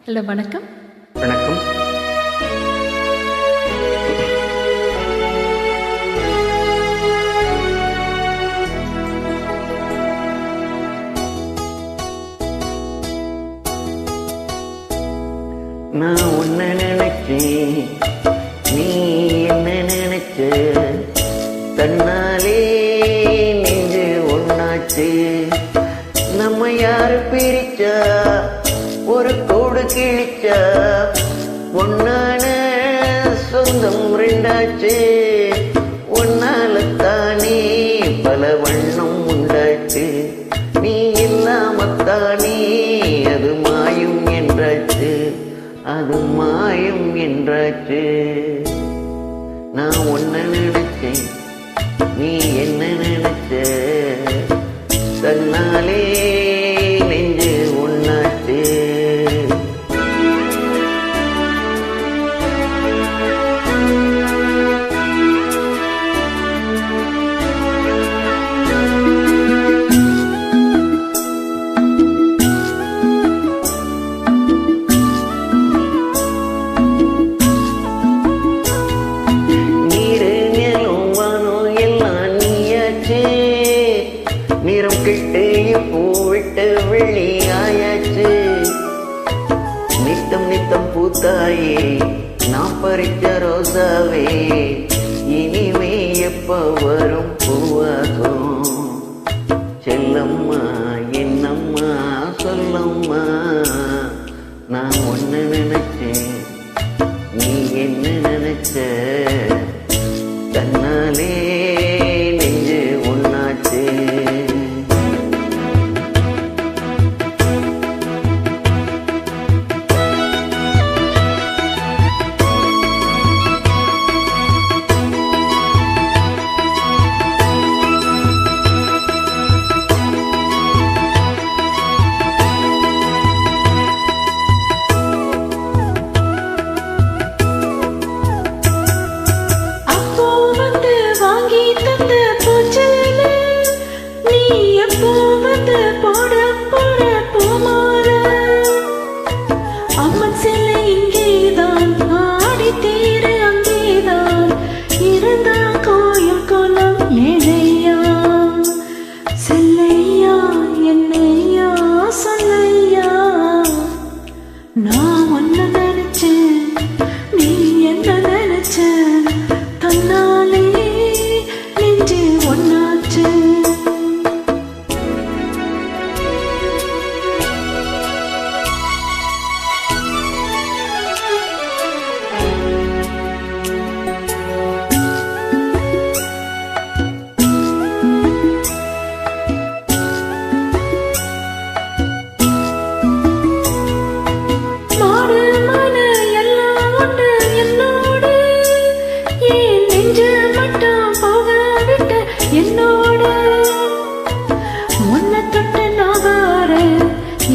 Hello, வணக்கம். வணக்கம். நான் உன்னை நினைச்சேன், நீ என்ன நினைச்ச, தன்னாலே நெஞ்சு ஒன்னாச்சு. நம்ம யாரு பிரிச்சா, ஒரு கோடு கிழிச்சா, ஒன்னான சொந்தம் ரெண்டாச்சு. ஒன்னாலத்தானே பல வண்ணம் உண்டாச்சு. நீ இல்லாமத்தானே அது மாயும் என்றாச்சு, அது மாயும் என்றாச்சு. நான் உன்னை நினைச்சேன், நீ என்ன நினைச்ச, தன்னாலே நெஞ்சு ஒன்னாச்சு. நிறம் கிட்டு பூவிட்டு வெளியாயாச்சு. நித்தம் நித்தம் பூத்தாயே நான் பறிச்ச ரோசாவே, இனிமே எப்ப வரும் பூவாகும்? செல்லம்மா என்னம்மா சொல்லம்மா, நான் ஒன்னு நினைச்சேன், நீ என்ன நினைச்ச, தன்னாலே நெஞ்சு ஒன்னாச்சு. நான் ஒன்ன நினைச்சேன், நீ என்ன நினைச்ச, தன்னாலே நெஞ்சு ஒன்னாச்சு.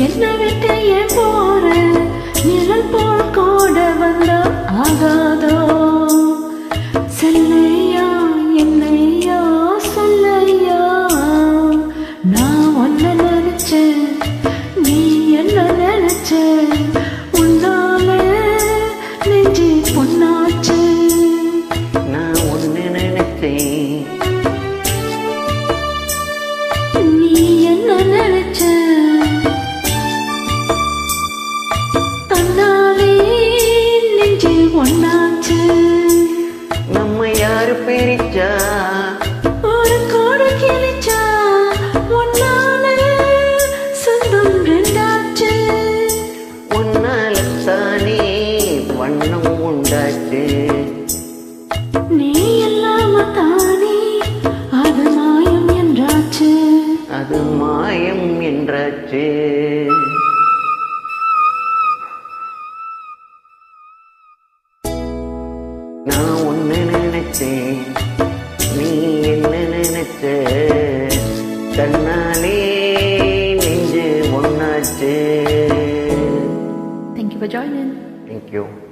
என்ன விட்டு ஏன் போற, நிழல் போல் கோட வந்தா ஆகாதோ? செல்லையா என்னையா சொல்லையா, நான் ஒன்ன நினைச்சேன், நீ என்ன நினைச்ச, உன்னால நெஞ்சு பொன்னாச்சு. நான் ஒன்னு நினைச்சேன், நீ என்ன நினைச்ச, ஒன்னாச்சு. நம்ம யாரு பிரிச்சா, ஒரு கோடு கிழிச்சா, ஒன்னால சொந்தம் ரெண்டாச்சு. ஒன்னாலத்தானே வண்ணம் உண்டாச்சு. நீ இல்லாம தானே அது மாயம் என்றாச்சு, அது மாயம் என்றாச்சு. நான் ஒன்னு நினைச்சேன், நீ என்ன நினைச்ச, தன்னாலே நெஞ்சு ஒன்னாச்சு. Thank you for joining. Thank you.